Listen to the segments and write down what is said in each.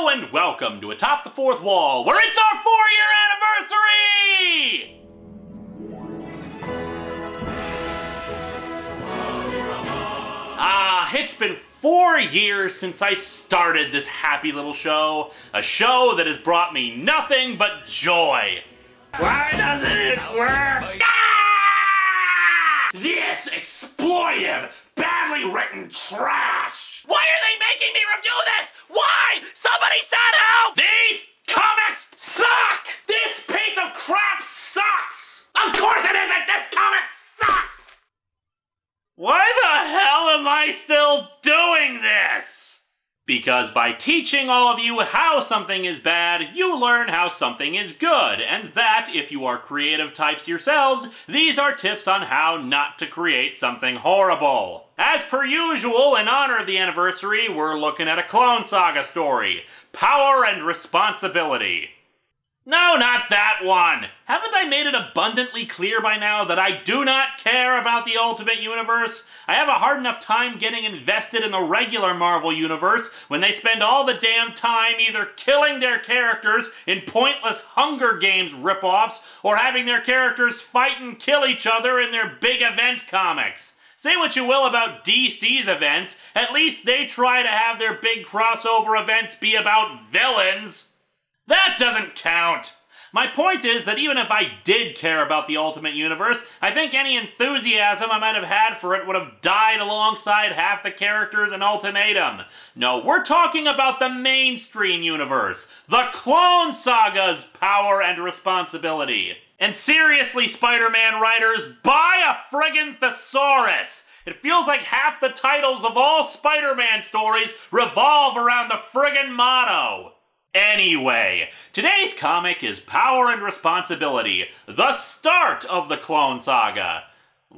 Hello and welcome to Atop the Fourth Wall, where it's our 4-year anniversary! It's been 4 years since I started this happy little show, a show that has brought me nothing but joy. Why doesn't it work? This exploitive, badly written trash! Why are they making me review this? Why? Somebody said help! These comics suck! This piece of crap sucks! Of course it isn't! This comic sucks! Why the hell am I still doing this? Because by teaching all of you how something is bad, you learn how something is good, and that, if you are creative types yourselves, these are tips on how not to create something horrible. As per usual, in honor of the anniversary, we're looking at a Clone Saga story, Power and Responsibility. No, not that one! Haven't I made it abundantly clear by now that I do not care about the Ultimate Universe? I have a hard enough time getting invested in the regular Marvel Universe when they spend all the damn time either killing their characters in pointless Hunger Games ripoffs or having their characters fight and kill each other in their big event comics. Say what you will about DC's events, at least they try to have their big crossover events be about villains. That doesn't count! My point is that even if I did care about the Ultimate Universe, I think any enthusiasm I might have had for it would have died alongside half the characters in Ultimatum. No, we're talking about the mainstream universe, the Clone Saga's Power and Responsibility. And seriously, Spider-Man writers, buy a friggin' thesaurus! It feels like half the titles of all Spider-Man stories revolve around the friggin' motto. Anyway, today's comic is Power and Responsibility, the start of the Clone Saga.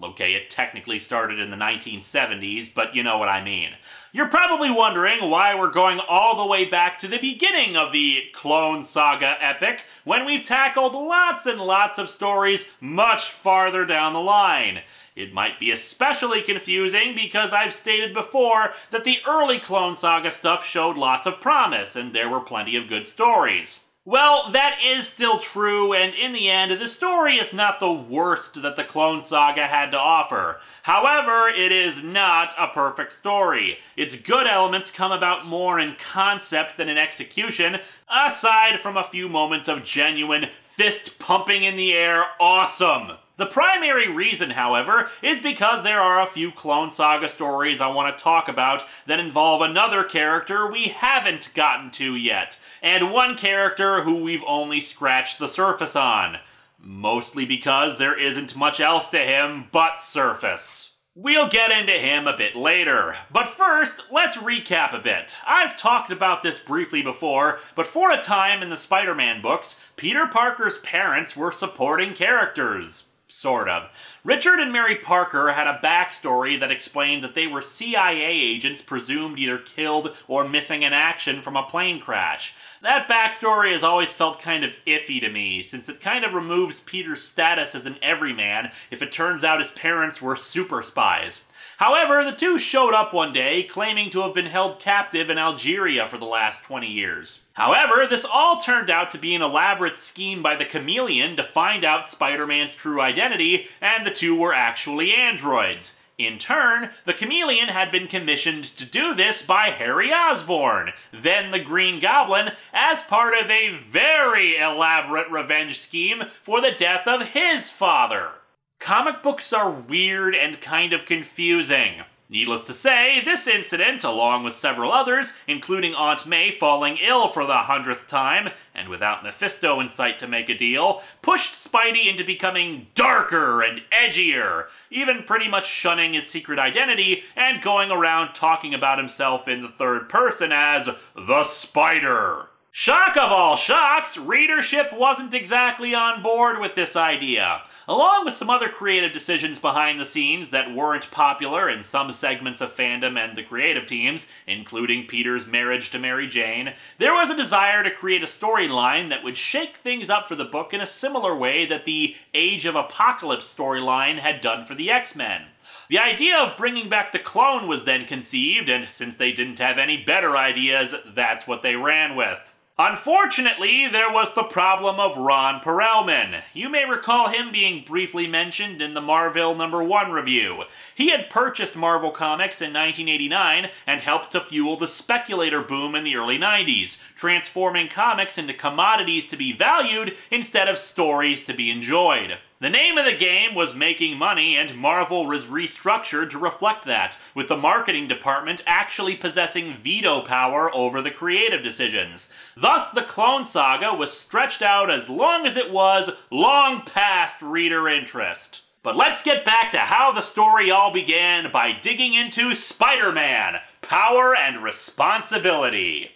Okay, it technically started in the 1970s, but you know what I mean. You're probably wondering why we're going all the way back to the beginning of the Clone Saga epic, when we've tackled lots and lots of stories much farther down the line. It might be especially confusing because I've stated before that the early Clone Saga stuff showed lots of promise, and there were plenty of good stories. Well, that is still true, and in the end, the story is not the worst that the Clone Saga had to offer. However, it is not a perfect story. Its good elements come about more in concept than in execution, aside from a few moments of genuine fist-pumping in the air awesome. The primary reason, however, is because there are a few Clone Saga stories I want to talk about that involve another character we haven't gotten to yet, and one character who we've only scratched the surface on. Mostly because there isn't much else to him but surface. We'll get into him a bit later, but first, let's recap a bit. I've talked about this briefly before, but for a time in the Spider-Man books, Peter Parker's parents were supporting characters. Sort of. Richard and Mary Parker had a backstory that explained that they were CIA agents presumed either killed or missing in action from a plane crash. That backstory has always felt kind of iffy to me, since it kind of removes Peter's status as an everyman if it turns out his parents were super spies. However, the two showed up one day, claiming to have been held captive in Algeria for the last 20 years. However, this all turned out to be an elaborate scheme by the Chameleon to find out Spider-Man's true identity, and the two were actually androids. In turn, the Chameleon had been commissioned to do this by Harry Osborn, then the Green Goblin, as part of a very elaborate revenge scheme for the death of his father. Comic books are weird and kind of confusing. Needless to say, this incident, along with several others, including Aunt May falling ill for the 100th time, and without Mephisto in sight to make a deal, pushed Spidey into becoming darker and edgier, even pretty much shunning his secret identity and going around talking about himself in the third person as the Spider. Shock of all shocks, readership wasn't exactly on board with this idea. Along with some other creative decisions behind the scenes that weren't popular in some segments of fandom and the creative teams, including Peter's marriage to Mary Jane, there was a desire to create a storyline that would shake things up for the book in a similar way that the Age of Apocalypse storyline had done for the X-Men. The idea of bringing back the clone was then conceived, and since they didn't have any better ideas, that's what they ran with. Unfortunately, there was the problem of Ron Perelman. You may recall him being briefly mentioned in the Marvel #1 review. He had purchased Marvel Comics in 1989 and helped to fuel the speculator boom in the early 90s, transforming comics into commodities to be valued instead of stories to be enjoyed. The name of the game was making money, and Marvel was restructured to reflect that, with the marketing department actually possessing veto power over the creative decisions. Thus, the Clone Saga was stretched out as long as it was, long past reader interest. But let's get back to how the story all began by digging into Spider-Man: Power and Responsibility.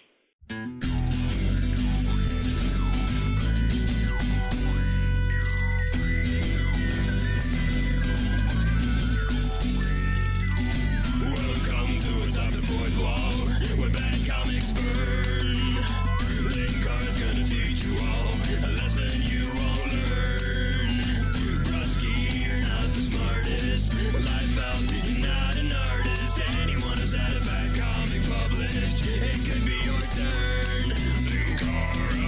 Atop the Fourth Wall, where bad comics burn. Linkara's gonna teach you all a lesson you won't learn. Brodsky, you're not the smartest. Life out, you're not an artist. Anyone who's had a bad comic published, it could be your turn. Linkara,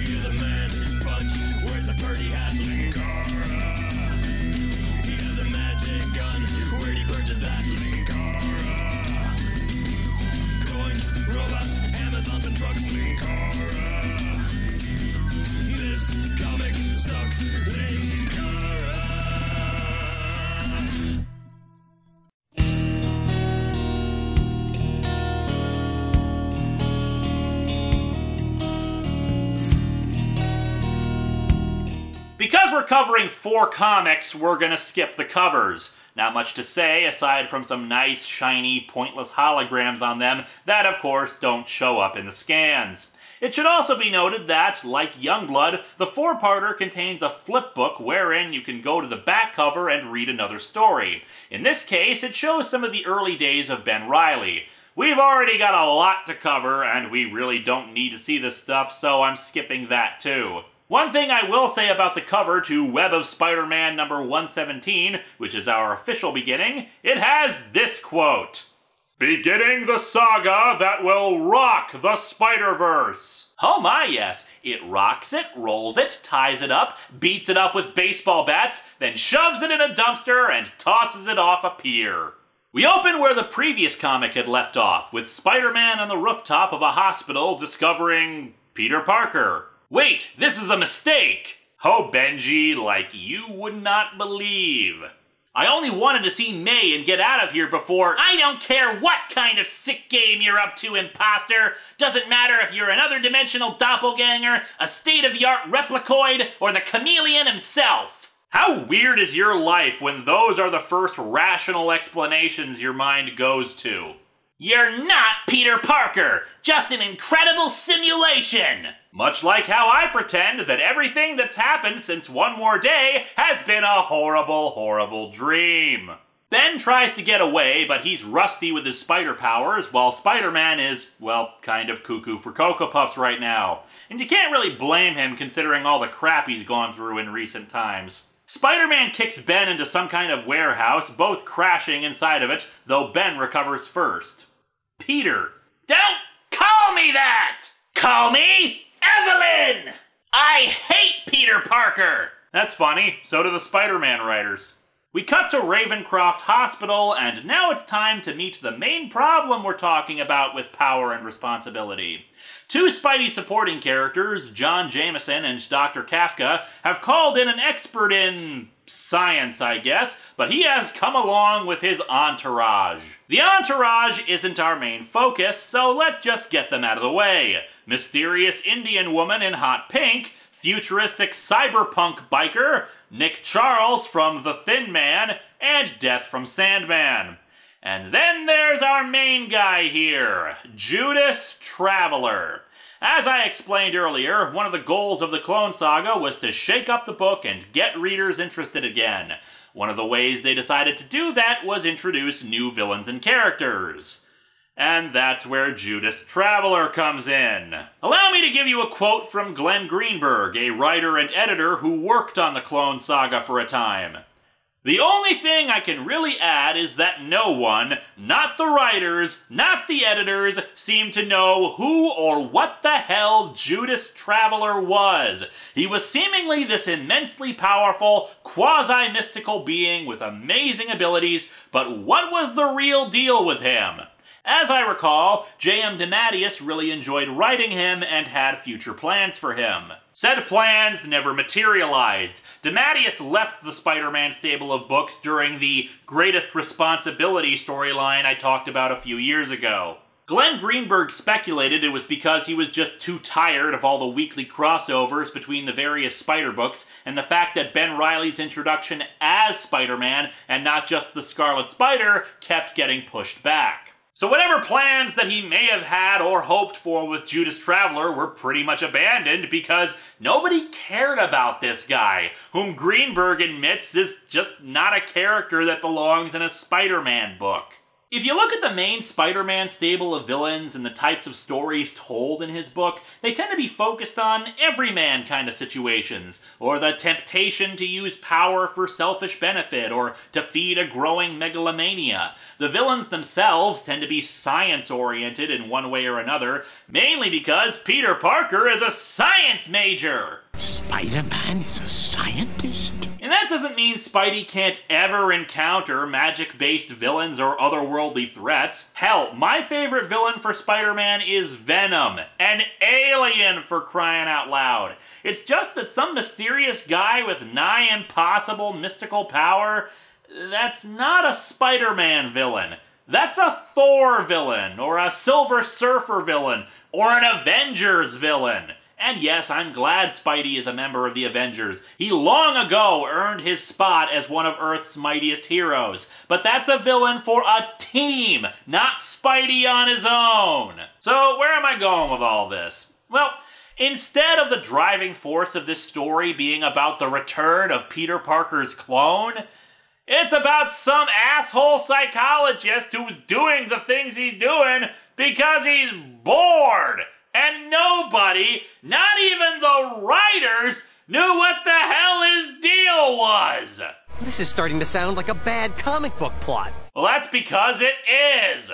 he's a man punch, wears a birdie hat. Linkara, he has a magic gun. Where'd he purchase that? Robots, Amazons, and trucks. Linkara. This comic sucks. Linkara. Because we're covering 4 comics, we're gonna skip the covers. Not much to say, aside from some nice, shiny, pointless holograms on them that, of course, don't show up in the scans. It should also be noted that, like Youngblood, the 4-parter contains a flip book wherein you can go to the back cover and read another story. In this case, it shows some of the early days of Ben Reilly. We've already got a lot to cover, and we really don't need to see this stuff, so I'm skipping that too. One thing I will say about the cover to Web of Spider-Man #117, which is our official beginning, it has this quote: "Beginning the saga that will rock the Spiderverse." Oh my, yes. It rocks it, rolls it, ties it up, beats it up with baseball bats, then shoves it in a dumpster and tosses it off a pier. We open where the previous comic had left off, with Spider-Man on the rooftop of a hospital discovering Peter Parker. Wait, this is a mistake! Oh, Benji, like you would not believe. I only wanted to see May and get out of here before— I don't care what kind of sick game you're up to, imposter! Doesn't matter if you're another dimensional doppelganger, a state-of-the-art replicoid, or the chameleon himself! How weird is your life when those are the first rational explanations your mind goes to? You're not Peter Parker! Just an incredible simulation! Much like how I pretend that everything that's happened since One More Day has been a horrible, horrible dream. Ben tries to get away, but he's rusty with his spider powers, while Spider-Man is, well, kind of cuckoo for Cocoa Puffs right now. And you can't really blame him considering all the crap he's gone through in recent times. Spider-Man kicks Ben into some kind of warehouse, both crashing inside of it, though Ben recovers first. Peter. Don't call me that! Call me Evelyn! I hate Peter Parker! That's funny, so do the Spider-Man writers. We cut to Ravencroft Hospital, and now it's time to meet the main problem we're talking about with Power and Responsibility. 2 Spidey supporting characters, John Jameson and Dr. Kafka, have called in an expert in science, I guess, but he has come along with his entourage. The entourage isn't our main focus, so let's just get them out of the way. Mysterious Indian woman in hot pink, futuristic cyberpunk biker, Nick Charles from The Thin Man, and Death from Sandman. And then there's our main guy here, Judas Traveler. As I explained earlier, one of the goals of the Clone Saga was to shake up the book and get readers interested again. One of the ways they decided to do that was introduce new villains and characters. And that's where Judas Traveler comes in. Allow me to give you a quote from Glenn Greenberg, a writer and editor who worked on the Clone Saga for a time. The only thing I can really add is that no one, not the writers, not the editors, seemed to know who or what the hell Judas Traveler was. He was seemingly this immensely powerful, quasi-mystical being with amazing abilities, but what was the real deal with him? As I recall, J.M. DeMatteis really enjoyed writing him and had future plans for him. Said plans never materialized. DeMatteis left the Spider-Man stable of books during the Greatest Responsibility storyline I talked about a few years ago. Glenn Greenberg speculated it was because he was just too tired of all the weekly crossovers between the various Spider books and the fact that Ben Reilly's introduction as Spider-Man and not just the Scarlet Spider kept getting pushed back. So whatever plans that he may have had or hoped for with Judas Traveler were pretty much abandoned because nobody cared about this guy, whom Greenberg admits is just not a character that belongs in a Spider-Man book. If you look at the main Spider-Man stable of villains and the types of stories told in his book, they tend to be focused on everyman kind of situations, or the temptation to use power for selfish benefit, or to feed a growing megalomania. The villains themselves tend to be science-oriented in one way or another, mainly because Peter Parker is a science major! Spider-Man is a scientist? And that doesn't mean Spidey can't ever encounter magic-based villains or otherworldly threats. Hell, my favorite villain for Spider-Man is Venom, an alien for crying out loud. It's just that some mysterious guy with nigh impossible mystical power, that's not a Spider-Man villain. That's a Thor villain, or a Silver Surfer villain, or an Avengers villain. And yes, I'm glad Spidey is a member of the Avengers. He long ago earned his spot as one of Earth's mightiest heroes. But that's a villain for a team, not Spidey on his own. So where am I going with all this? Well, instead of the driving force of this story being about the return of Peter Parker's clone, it's about some asshole psychologist who's doing the things he's doing because he's bored. And nobody, not even the writers, knew what the hell his deal was! This is starting to sound like a bad comic book plot. Well, that's because it is!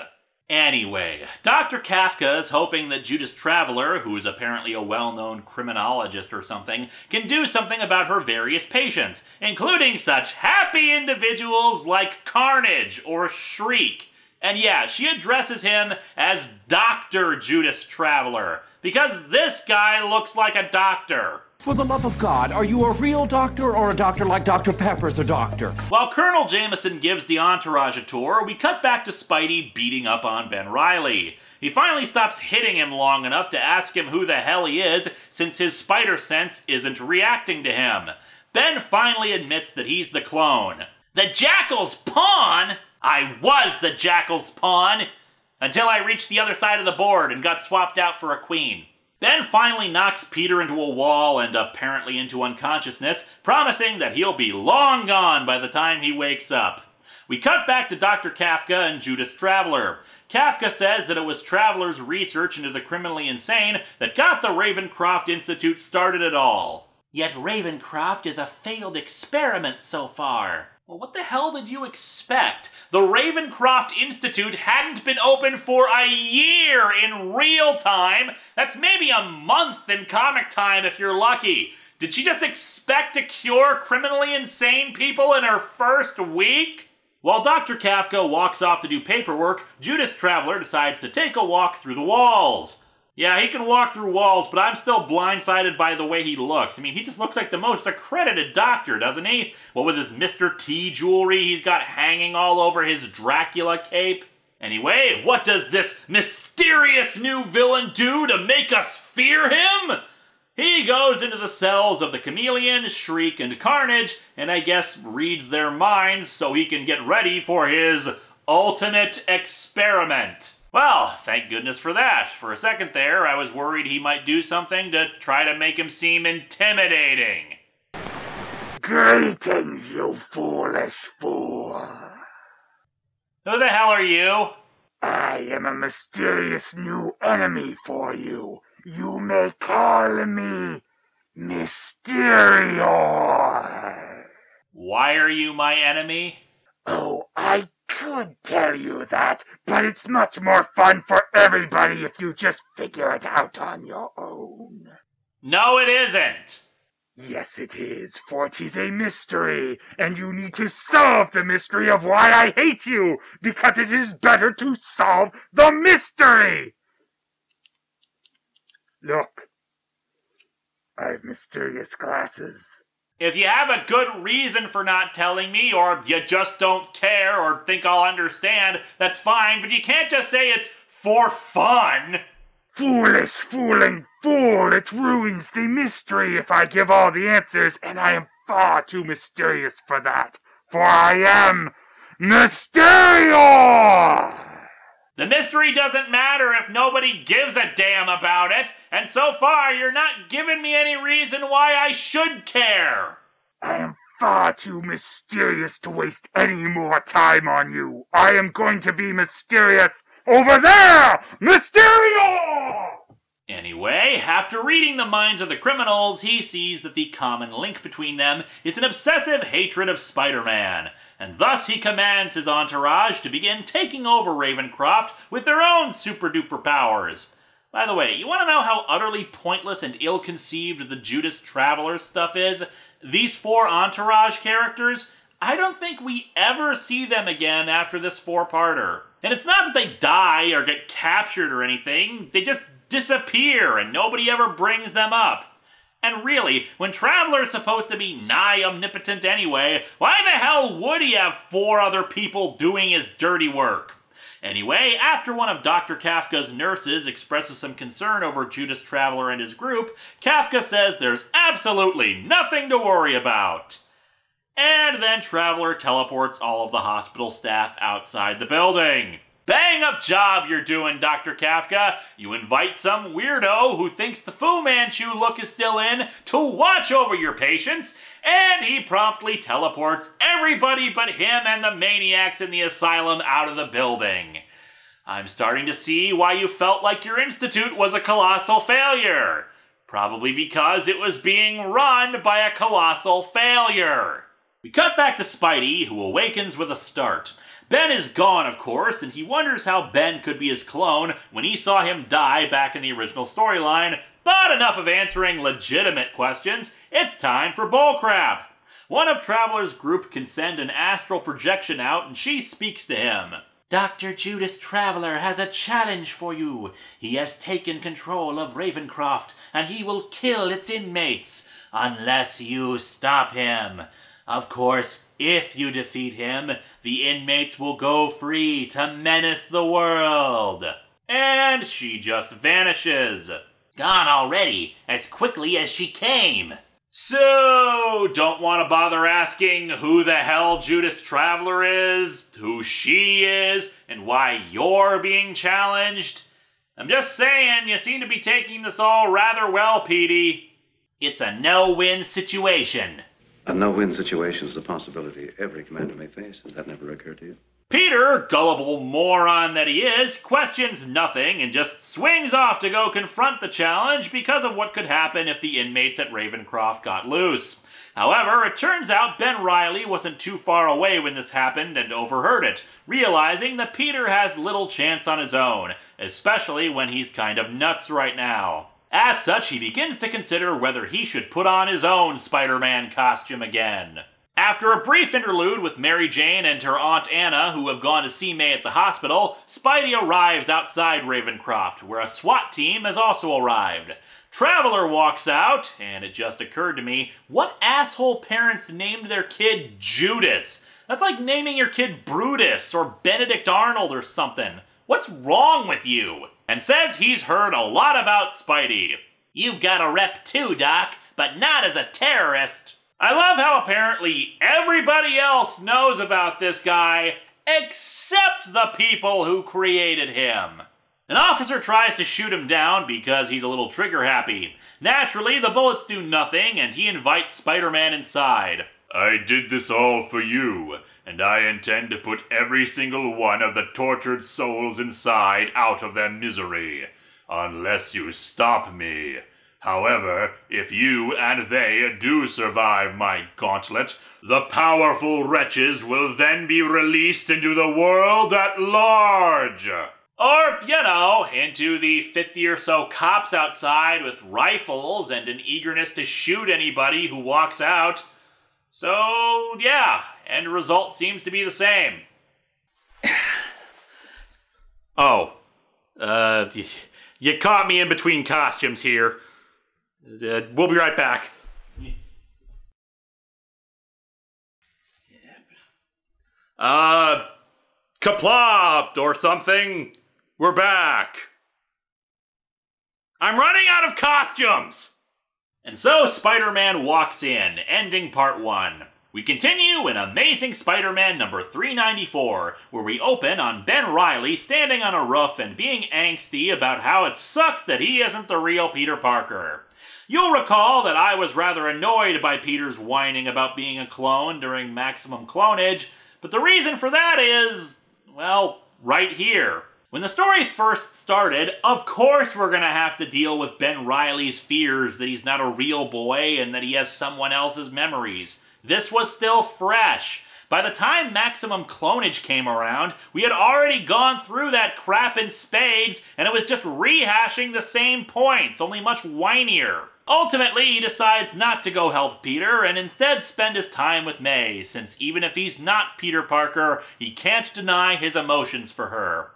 Anyway, Dr. Kafka is hoping that Judas Traveler, who is apparently a well-known criminologist or something, can do something about her various patients, including such happy individuals like Carnage or Shriek. And yeah, she addresses him as Dr. Judas Traveler, because this guy looks like a doctor. For the love of God, are you a real doctor or a doctor like Dr. Pepper's a doctor? While Colonel Jameson gives the entourage a tour, we cut back to Spidey beating up on Ben Reilly. He finally stops hitting him long enough to ask him who the hell he is, since his spider sense isn't reacting to him. Ben finally admits that he's the clone. The Jackal's pawn? I was the Jackal's pawn! Until I reached the other side of the board and got swapped out for a queen. Ben finally knocks Peter into a wall and apparently into unconsciousness, promising that he'll be long gone by the time he wakes up. We cut back to Dr. Kafka and Judas Traveler. Kafka says that it was Traveler's research into the criminally insane that got the Ravencroft Institute started at all. Yet Ravencroft is a failed experiment so far. Well, what the hell did you expect? The Ravencroft Institute hadn't been open for a year in real time. That's maybe a month in comic time if you're lucky. Did she just expect to cure criminally insane people in her first week? While Dr. Kafka walks off to do paperwork, Judas Traveler decides to take a walk through the walls. Yeah, he can walk through walls, but I'm still blindsided by the way he looks. I mean, he just looks like the most accredited doctor, doesn't he? What with his Mr. T jewelry he's got hanging all over his Dracula cape. Anyway, what does this mysterious new villain do to make us fear him? He goes into the cells of the Chameleon, Shriek, and Carnage, and I guess reads their minds so he can get ready for his ultimate experiment. Well, thank goodness for that. For a second there, I was worried he might do something to try to make him seem intimidating. Greetings, you foolish fool. Who the hell are you? I am a mysterious new enemy for you. You may call me Mysterio. Why are you my enemy? Oh, I could tell you that, but it's much more fun for everybody if you just figure it out on your own. No, it isn't! Yes, it is, for it is a mystery, and you need to solve the mystery of why I hate you, because it is better to solve the mystery! Look, I have mysterious glasses. If you have a good reason for not telling me, or you just don't care or think I'll understand, that's fine, but you can't just say it's for fun! Foolish, fooling fool! It ruins the mystery if I give all the answers, and I am far too mysterious for that. For I am Mysterio! The mystery doesn't matter if nobody gives a damn about it, and so far you're not giving me any reason why I should care. I am far too mysterious to waste any more time on you. I am going to be mysterious over there! Mysterio! Anyway, after reading the minds of the criminals, he sees that the common link between them is an obsessive hatred of Spider-Man, and thus he commands his entourage to begin taking over Ravencroft with their own super-duper powers. By the way, you want to know how utterly pointless and ill-conceived the Judas Traveler stuff is? These 4 entourage characters, I don't think we ever see them again after this 4-parter. And it's not that they die or get captured or anything, they just disappear and nobody ever brings them up. And really, when Traveler's supposed to be nigh omnipotent anyway, why the hell would he have 4 other people doing his dirty work? Anyway, after one of Dr. Kafka's nurses expresses some concern over Judas Traveler and his group, Kafka says there's absolutely nothing to worry about. And then Traveler teleports all of the hospital staff outside the building. Bang up job you're doing, Dr. Kafka. You invite some weirdo who thinks the Fu Manchu look is still in to watch over your patients, and he promptly teleports everybody but him and the maniacs in the asylum out of the building. I'm starting to see why you felt like your institute was a colossal failure. Probably because it was being run by a colossal failure. We cut back to Spidey, who awakens with a start. Ben is gone, of course, and he wonders how Ben could be his clone when he saw him die back in the original storyline, but enough of answering legitimate questions, it's time for bullcrap. One of Traveler's group can send an astral projection out, and she speaks to him. Dr. Judas Traveler has a challenge for you. He has taken control of Ravencroft, and he will kill its inmates, unless you stop him. Of course, if you defeat him, the inmates will go free to menace the world. And she just vanishes. Gone already, as quickly as she came. So, don't want to bother asking who the hell Judas Traveler is, who she is, and why you're being challenged? I'm just saying, you seem to be taking this all rather well, Petey. It's a no-win situation. A no-win situation is a possibility every commander may face. Has that never occurred to you? Peter, gullible moron that he is, questions nothing and just swings off to go confront the challenge because of what could happen if the inmates at Ravencroft got loose. However, it turns out Ben Reilly wasn't too far away when this happened and overheard it, realizing that Peter has little chance on his own, especially when he's kind of nuts right now. As such, he begins to consider whether he should put on his own Spider-Man costume again. After a brief interlude with Mary Jane and her Aunt Anna, who have gone to see May at the hospital, Spidey arrives outside Ravencroft, where a SWAT team has also arrived. Traveler walks out, and it just occurred to me, what asshole parents named their kid Judas? That's like naming your kid Brutus or Benedict Arnold or something. What's wrong with you? And says he's heard a lot about Spidey. You've got a rep too, Doc, but not as a terrorist. I love how apparently everybody else knows about this guy, except the people who created him. An officer tries to shoot him down because he's a little trigger happy. Naturally, the bullets do nothing, and he invites Spider-Man inside. I did this all for you, and I intend to put every single one of the tortured souls inside out of their misery. Unless you stop me. However, if you and they do survive my gauntlet, the powerful wretches will then be released into the world at large. Or, into the 50 or so cops outside with rifles and an eagerness to shoot anybody who walks out. So, yeah, end result seems to be the same. You caught me in between costumes here. We'll be right back. Kaplopped or something. We're back. I'm running out of costumes! And so Spider-Man walks in, ending part 1. We continue in Amazing Spider-Man number 394, where we open on Ben Reilly standing on a roof and being angsty about how it sucks that he isn't the real Peter Parker. You'll recall that I was rather annoyed by Peter's whining about being a clone during Maximum Clonage, but the reason for that is, well, right here. When the story first started, of course we're gonna have to deal with Ben Reilly's fears that he's not a real boy and that he has someone else's memories. This was still fresh. By the time Maximum Clonage came around, we had already gone through that crap in spades, and it was just rehashing the same points, only much whinier. Ultimately, he decides not to go help Peter, and instead spend his time with May, since even if he's not Peter Parker, he can't deny his emotions for her.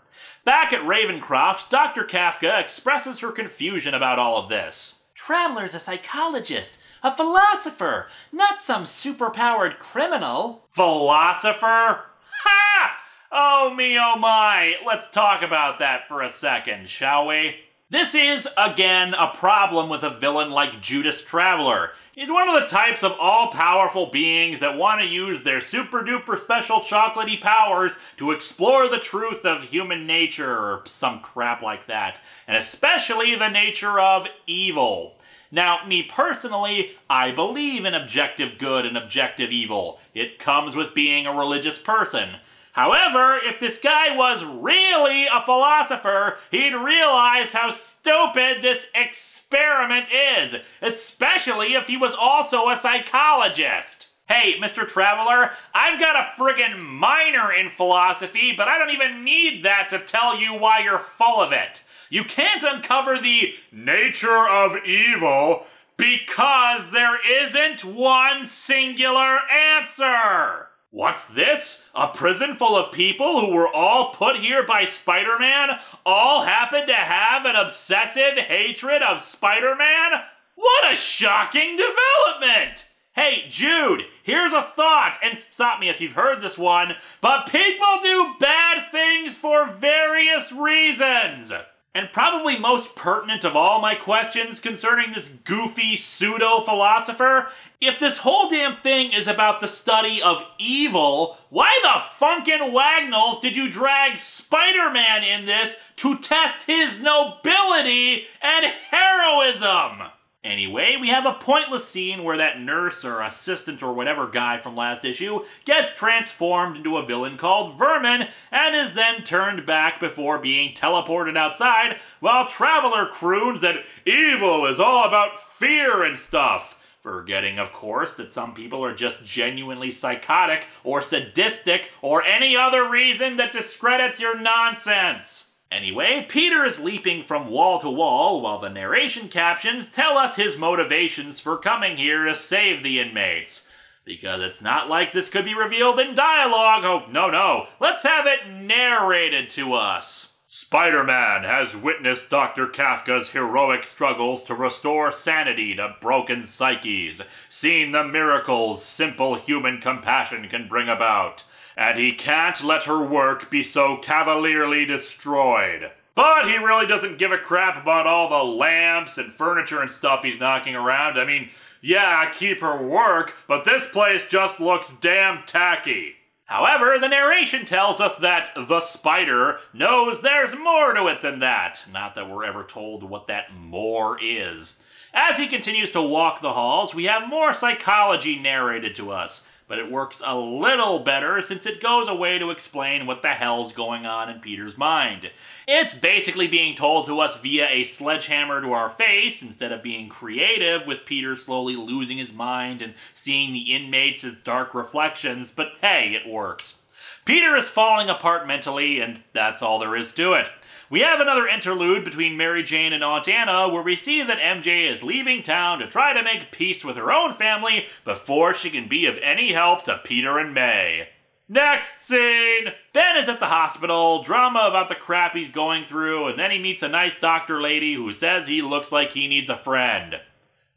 Back at Ravencroft, Dr. Kafka expresses her confusion about all of this. Traveler's a psychologist. A philosopher, not some superpowered criminal. Philosopher? Ha! Oh me, oh my. Let's talk about that for a second, shall we? This is, again, a problem with a villain like Judas Traveler. He's one of the types of all-powerful beings that want to use their super-duper special chocolatey powers to explore the truth of human nature, or some crap like that, and especially the nature of evil. Now, me personally, I believe in objective good and objective evil. It comes with being a religious person. However, if this guy was really a philosopher, he'd realize how stupid this experiment is, especially if he was also a psychologist. Hey, Mr. Traveler, I've got a friggin' minor in philosophy, but I don't even need that to tell you why you're full of it. You can't uncover the nature of evil because there isn't one singular answer. What's this? A prison full of people who were all put here by Spider-Man all happen to have an obsessive hatred of Spider-Man? What a shocking development! Hey, Jude, here's a thought, and stop me if you've heard this one, but people do bad things for various reasons. And probably most pertinent of all my questions concerning this goofy pseudo-philosopher, if this whole damn thing is about the study of evil, why the funkin' wagnalls did you drag Spider-Man in this to test his nobility and heroism? Anyway, we have a pointless scene where that nurse or assistant or whatever guy from last issue gets transformed into a villain called Vermin and is then turned back before being teleported outside while Traveler croons that evil is all about fear and stuff, forgetting, of course, that some people are just genuinely psychotic or sadistic or any other reason that discredits your nonsense. Anyway, Peter is leaping from wall to wall while the narration captions tell us his motivations for coming here to save the inmates. Because it's not like this could be revealed in dialogue. Oh, no. Let's have it narrated to us. Spider-Man has witnessed Dr. Kafka's heroic struggles to restore sanity to broken psyches, seen the miracles simple human compassion can bring about. And he can't let her work be so cavalierly destroyed. But he really doesn't give a crap about all the lamps and furniture and stuff he's knocking around. I mean, yeah, keep her work, but this place just looks damn tacky. However, the narration tells us that the Spider knows there's more to it than that. Not that we're ever told what that more is. As he continues to walk the halls, we have more psychology narrated to us. but it works a little better since it goes away to explain what the hell's going on in Peter's mind. It's basically being told to us via a sledgehammer to our face instead of being creative, with Peter slowly losing his mind and seeing the inmates as dark reflections, but hey, it works. Peter is falling apart mentally, and that's all there is to it. We have another interlude between Mary Jane and Aunt Anna where we see that MJ is leaving town to try to make peace with her own family before she can be of any help to Peter and May. Next scene! Ben is at the hospital, drama about the crap he's going through, and then he meets a nice doctor lady who says he looks like he needs a friend.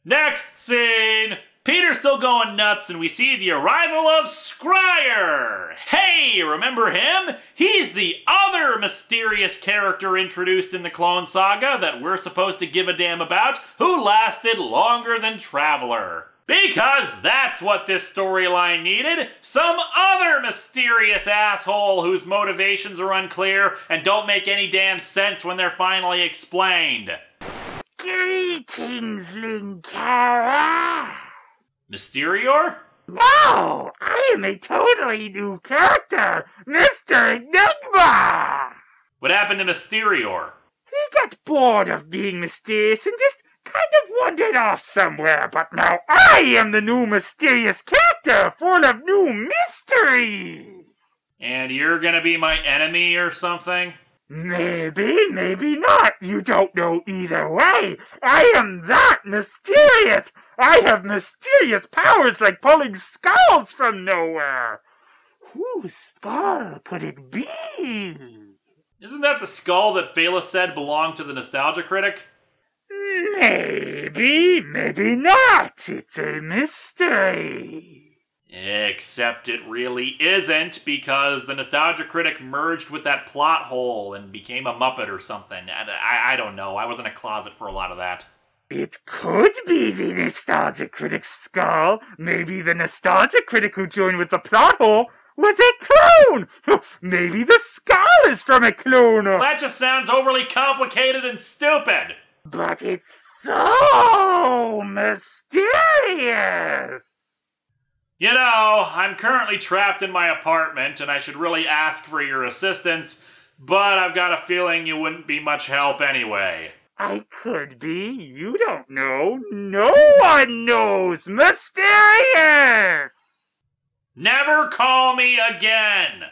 Next scene! Peter's still going nuts, and we see the arrival of Scryer! Hey, remember him? He's the other mysterious character introduced in the Clone Saga that we're supposed to give a damn about, who lasted longer than Traveler. Because that's what this storyline needed. Some other mysterious asshole whose motivations are unclear and don't make any damn sense when they're finally explained. Greetings, Linkara. Mysterior? No, I am a totally new character, Mr. Enigma! What happened to Mysterior? He got bored of being mysterious and just kind of wandered off somewhere, but now I am the new mysterious character full of new mysteries! And you're gonna be my enemy or something? Maybe, maybe not. You don't know either way. I am that mysterious. I have mysterious powers like pulling skulls from nowhere. Whose skull could it be? Isn't that the skull that Phaelus said belonged to the Nostalgia Critic? Maybe, maybe not. It's a mystery. Except it really isn't, because the Nostalgia Critic merged with that plot hole and became a Muppet or something. I don't know. I was in a closet for a lot of that. It could be the Nostalgia Critic's skull. Maybe the Nostalgia Critic who joined with the plot hole was a clone. Maybe the skull is from a clone. That just sounds overly complicated and stupid. But it's so mysterious. You know, I'm currently trapped in my apartment, and I should really ask for your assistance, but I've got a feeling you wouldn't be much help anyway. I could be. You don't know. No one knows. Mysterious! Never call me again!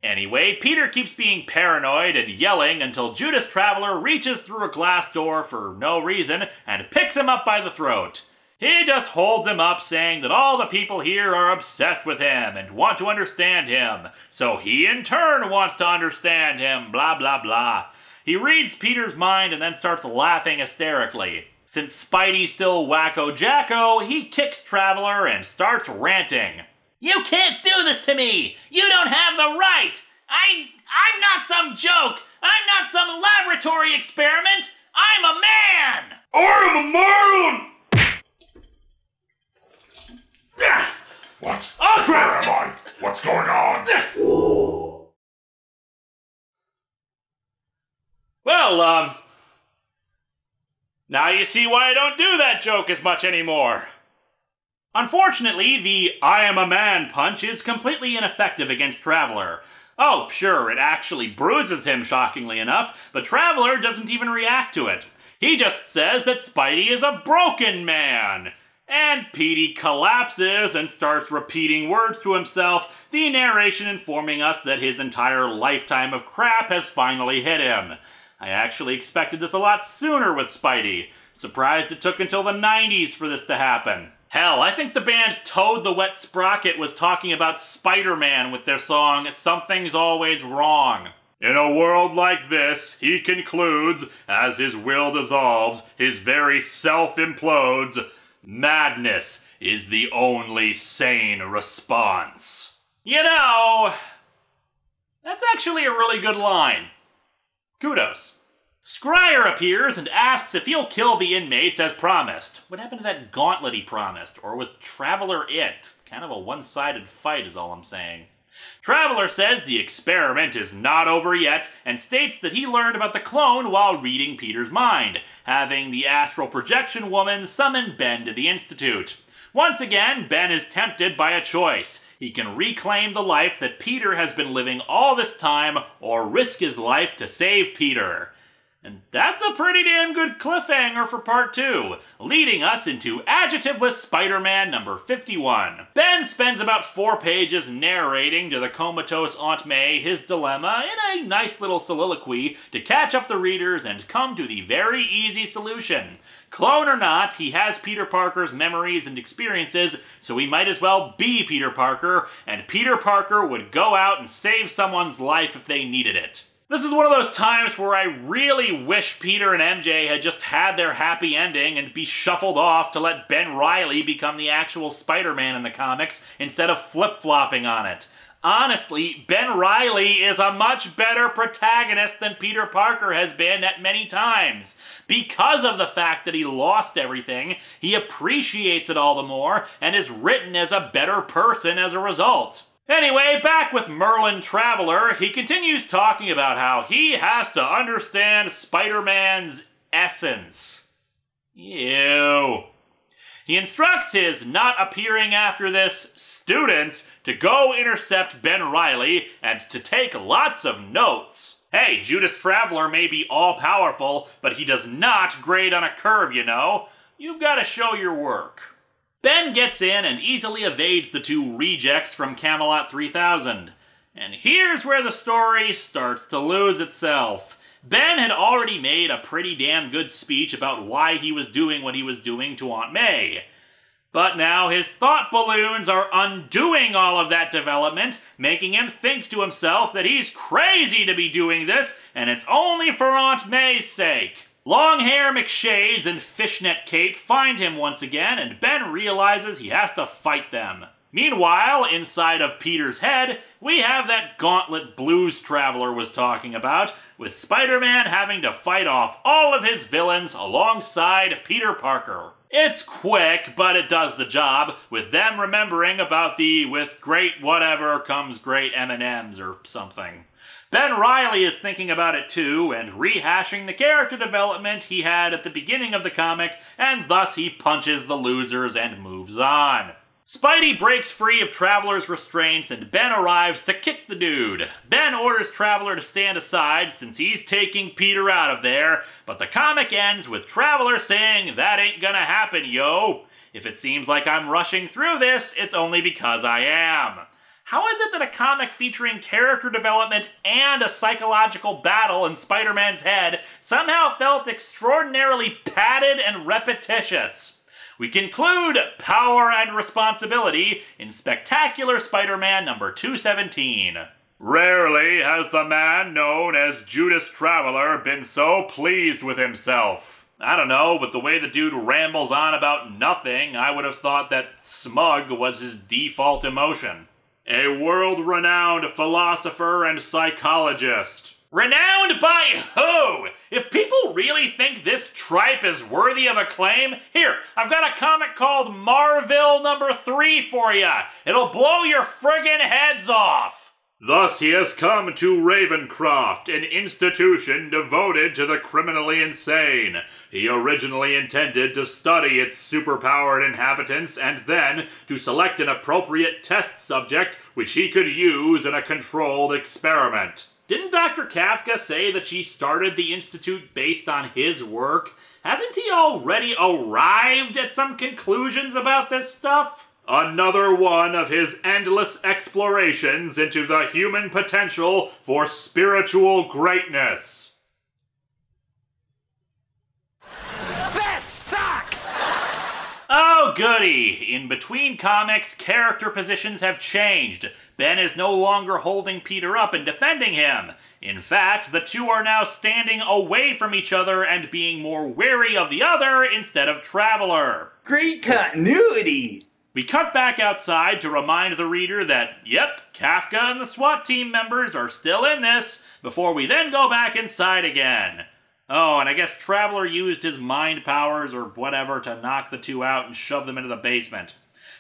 Anyway, Peter keeps being paranoid and yelling until Judas Traveler reaches through a glass door for no reason and picks him up by the throat. He just holds him up, saying that all the people here are obsessed with him and want to understand him, so he in turn wants to understand him, blah blah blah. He reads Peter's mind and then starts laughing hysterically. Since Spidey's still wacko jacko, he kicks Traveler and starts ranting. You can't do this to me! You don't have the right! I'm not some joke! I'm not some laboratory experiment! I'm a man! I'm a man! What? Oh, Where am I? What's going on? Well, now you see why I don't do that joke as much anymore. Unfortunately, the I am a man punch is completely ineffective against Traveler. Oh, sure, it actually bruises him, shockingly enough, but Traveler doesn't even react to it. He just says that Spidey is a broken man. And Petey collapses and starts repeating words to himself, the narration informing us that his entire lifetime of crap has finally hit him. I actually expected this a lot sooner with Spidey. Surprised it took until the 90s for this to happen. Hell, I think the band Toad the Wet Sprocket was talking about Spider-Man with their song Something's Always Wrong. In a world like this, he concludes, as his will dissolves, his very self implodes, madness is the only sane response. You know, that's actually a really good line. Kudos. Scryer appears and asks if he'll kill the inmates as promised. What happened to that gauntlet he promised? Or was Traveler it? Kind of a one-sided fight is all I'm saying. Traveler says the experiment is not over yet and states that he learned about the clone while reading Peter's mind, having the astral projection woman summon Ben to the Institute. Once again, Ben is tempted by a choice. He can reclaim the life that Peter has been living all this time, or risk his life to save Peter. And that's a pretty damn good cliffhanger for part 2, leading us into Adjectiveless Spider-Man number 51. Ben spends about 4 pages narrating to the comatose Aunt May his dilemma in a nice little soliloquy to catch up the readers and come to the very easy solution. Clone or not, he has Peter Parker's memories and experiences, so he might as well be Peter Parker, and Peter Parker would go out and save someone's life if they needed it. This is one of those times where I really wish Peter and MJ had just had their happy ending and be shuffled off to let Ben Reilly become the actual Spider-Man in the comics instead of flip-flopping on it. Honestly, Ben Reilly is a much better protagonist than Peter Parker has been at many times. Because of the fact that he lost everything, he appreciates it all the more and is written as a better person as a result. Anyway, back with Merlin Traveler, he continues talking about how he has to understand Spider-Man's essence. Ew. He instructs his not appearing after this students to go intercept Ben Reilly and to take lots of notes. Hey, Judas Traveler may be all-powerful, but he does not grade on a curve, you know. You've got to show your work. Ben gets in and easily evades the 2 rejects from Camelot 3000. And here's where the story starts to lose itself. Ben had already made a pretty damn good speech about why he was doing what he was doing to Aunt May. But now his thought balloons are undoing all of that development, making him think to himself that he's crazy to be doing this, and it's only for Aunt May's sake. Longhair McShades and Fishnet Cape find him once again, and Ben realizes he has to fight them. Meanwhile, inside of Peter's head, we have that gauntlet Blues Traveler was talking about, with Spider-Man having to fight off all of his villains alongside Peter Parker. It's quick, but it does the job, with them remembering about the with great whatever comes great M&Ms or something. Ben Reilly is thinking about it too, and rehashing the character development he had at the beginning of the comic, and thus he punches the losers and moves on. Spidey breaks free of Traveler's restraints, and Ben arrives to kick the dude. Ben orders Traveler to stand aside since he's taking Peter out of there, but the comic ends with Traveler saying, "That ain't gonna happen, yo. If it seems like I'm rushing through this, it's only because I am." How is it that a comic featuring character development and a psychological battle in Spider-Man's head somehow felt extraordinarily padded and repetitious? We conclude Power and Responsibility in Spectacular Spider-Man number 217. Rarely has the man known as Judas Traveler been so pleased with himself. I don't know, but the way the dude rambles on about nothing, I would have thought that smug was his default emotion. A world-renowned philosopher and psychologist. Renowned by who? If people really think this tripe is worthy of acclaim, here, I've got a comic called Marvel number 3 for ya. It'll blow your friggin' heads off. Thus he has come to Ravencroft, an institution devoted to the criminally insane. He originally intended to study its superpowered inhabitants and then to select an appropriate test subject which he could use in a controlled experiment. Didn't Dr. Kafka say that she started the Institute based on his work? Hasn't he already arrived at some conclusions about this stuff? Another one of his endless explorations into the human potential for spiritual greatness. This sucks! Oh goody! In between comics, character positions have changed. Ben is no longer holding Peter up and defending him. In fact, the two are now standing away from each other and being more wary of the other instead of Traveler. Great continuity! We cut back outside to remind the reader that, yep, Kafka and the SWAT team members are still in this, before we then go back inside again. Oh, and I guess Traveler used his mind powers or whatever to knock the two out and shove them into the basement.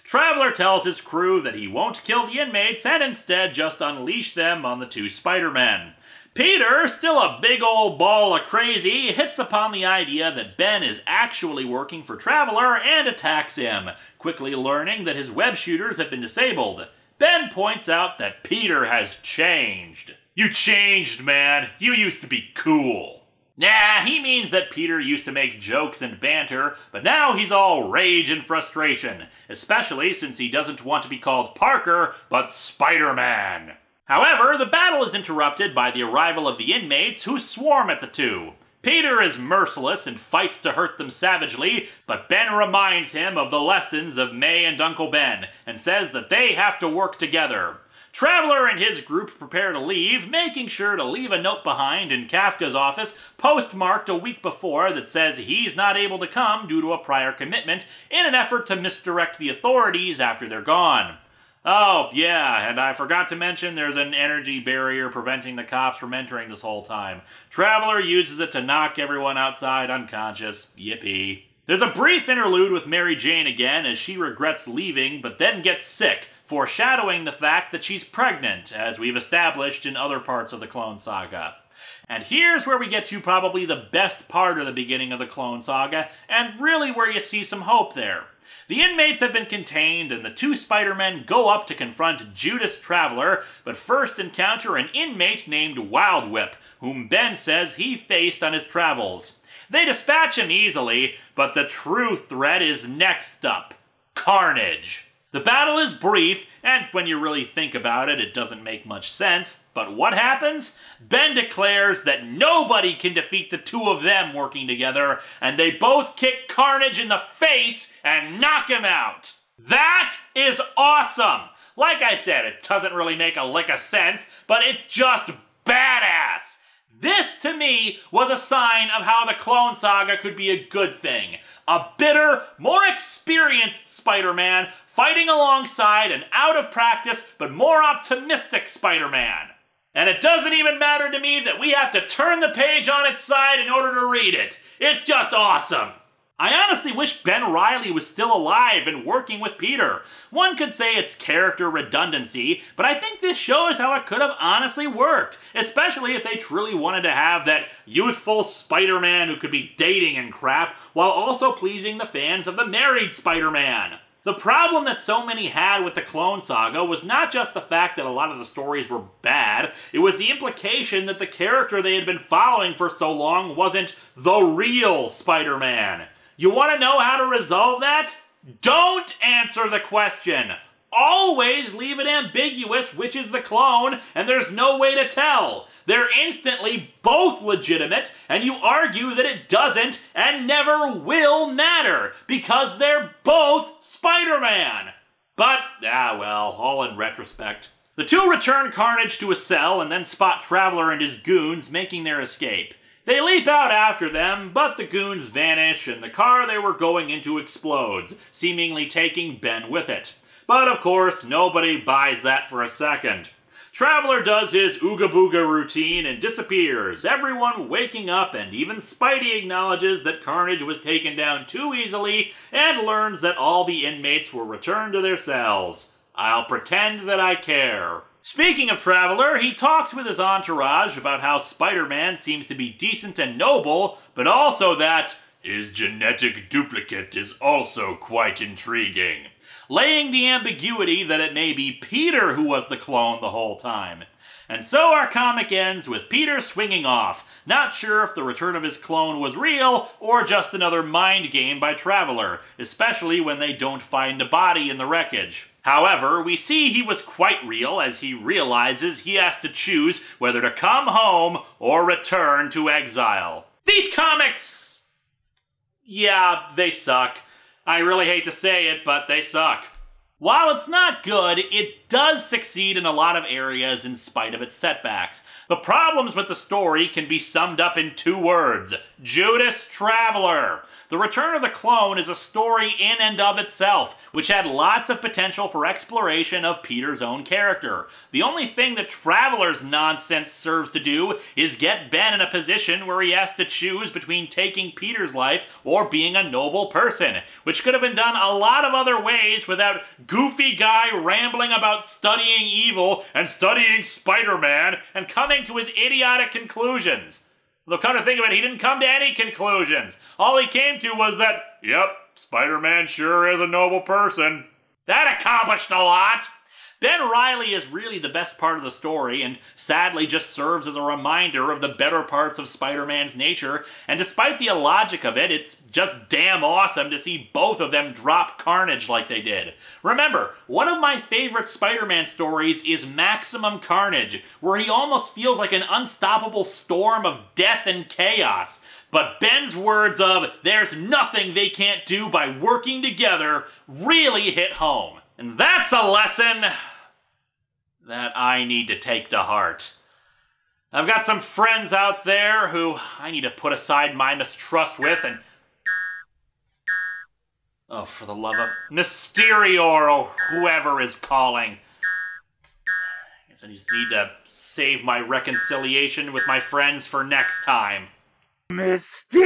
Traveler tells his crew that he won't kill the inmates and instead just unleash them on the two Spider-Men. Peter, still a big old ball of crazy, hits upon the idea that Ben is actually working for Traveler and attacks him, quickly learning that his web shooters have been disabled. Ben points out that Peter has changed. You changed, man. You used to be cool. Nah, he means that Peter used to make jokes and banter, but now he's all rage and frustration, especially since he doesn't want to be called Parker, but Spider-Man. However, the battle is interrupted by the arrival of the inmates who swarm at the two. Peter is merciless and fights to hurt them savagely, but Ben reminds him of the lessons of May and Uncle Ben, and says that they have to work together. Traveler and his group prepare to leave, making sure to leave a note behind in Kafka's office, postmarked a week before, that says he's not able to come due to a prior commitment, in an effort to misdirect the authorities after they're gone. Oh, yeah, and I forgot to mention there's an energy barrier preventing the cops from entering this whole time. Traveler uses it to knock everyone outside unconscious. Yippee. There's a brief interlude with Mary Jane again as she regrets leaving, but then gets sick, foreshadowing the fact that she's pregnant, as we've established in other parts of the Clone Saga. And here's where we get to probably the best part of the beginning of the Clone Saga, and really where you see some hope there. The inmates have been contained, and the two Spider-Men go up to confront Judas Traveler, but first encounter an inmate named Wild Whip, whom Ben says he faced on his travels. They dispatch him easily, but the true threat is next up: Carnage. The battle is brief, and when you really think about it, it doesn't make much sense. But what happens? Ben declares that nobody can defeat the two of them working together, and they both kick Carnage in the face and knock him out. That is awesome! Like I said, it doesn't really make a lick of sense, but it's just badass! This, to me, was a sign of how the Clone Saga could be a good thing. A bitter, more experienced Spider-Man fighting alongside an out-of-practice but more optimistic Spider-Man. And it doesn't even matter to me that we have to turn the page on its side in order to read it. It's just awesome. I honestly wish Ben Reilly was still alive and working with Peter. One could say it's character redundancy, but I think this shows how it could have honestly worked, especially if they truly wanted to have that youthful Spider-Man who could be dating and crap, while also pleasing the fans of the married Spider-Man. The problem that so many had with the Clone Saga was not just the fact that a lot of the stories were bad, it was the implication that the character they had been following for so long wasn't the real Spider-Man. You want to know how to resolve that? Don't answer the question. Always leave it ambiguous which is the clone, and there's no way to tell. They're instantly both legitimate, and you argue that it doesn't and never will matter, because they're both Spider-Man. But, well, all in retrospect. The two return Carnage to a cell and then spot Traveler and his goons making their escape. They leap out after them, but the goons vanish and the car they were going into explodes, seemingly taking Ben with it. But of course, nobody buys that for a second. Traveler does his Ooga Booga routine and disappears, everyone waking up, and even Spidey acknowledges that Carnage was taken down too easily and learns that all the inmates were returned to their cells. I'll pretend that I care. Speaking of Traveler, he talks with his entourage about how Spider-Man seems to be decent and noble, but also that his genetic duplicate is also quite intriguing, laying the ambiguity that it may be Peter who was the clone the whole time. And so our comic ends with Peter swinging off, not sure if the return of his clone was real or just another mind game by Traveler, especially when they don't find a body in the wreckage. However, we see he was quite real as he realizes he has to choose whether to come home or return to exile. These comics! Yeah, they suck. I really hate to say it, but they suck. While it's not good, it does succeed in a lot of areas in spite of its setbacks. The problems with the story can be summed up in 2 words: Judas Traveler. The Return of the Clone is a story in and of itself, which had lots of potential for exploration of Peter's own character. The only thing that Traveler's nonsense serves to do is get Ben in a position where he has to choose between taking Peter's life or being a noble person, which could have been done a lot of other ways without goofy guy rambling about studying evil and studying Spider-Man and coming to his idiotic conclusions. Though come to think of it, he didn't come to any conclusions. All he came to was that, yep, Spider-Man sure is a noble person. That accomplished a lot. Ben Reilly is really the best part of the story, and sadly just serves as a reminder of the better parts of Spider-Man's nature, and despite the illogic of it, it's just damn awesome to see both of them drop carnage like they did. Remember, one of my favorite Spider-Man stories is Maximum Carnage, where he almost feels like an unstoppable storm of death and chaos. But Ben's words of, "there's nothing they can't do by working together," really hit home. And that's a lesson that I need to take to heart. I've got some friends out there who I need to put aside my mistrust with and... oh, for the love of Mysterio or whoever is calling. I guess I just need to save my reconciliation with my friends for next time. Mysterious!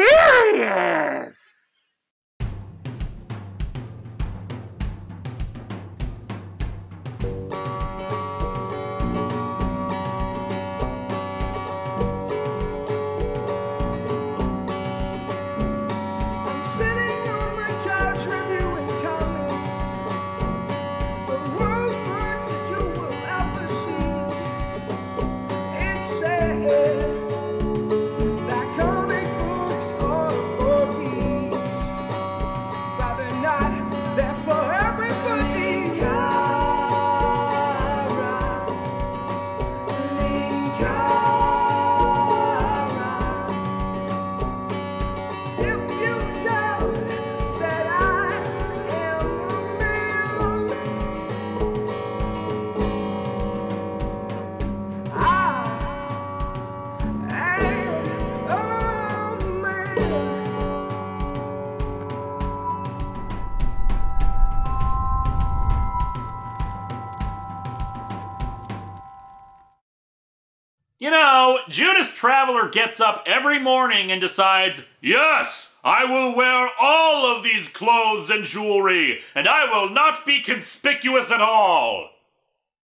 You know, Judas Traveler gets up every morning and decides, "Yes, I will wear all of these clothes and jewelry, and I will not be conspicuous at all."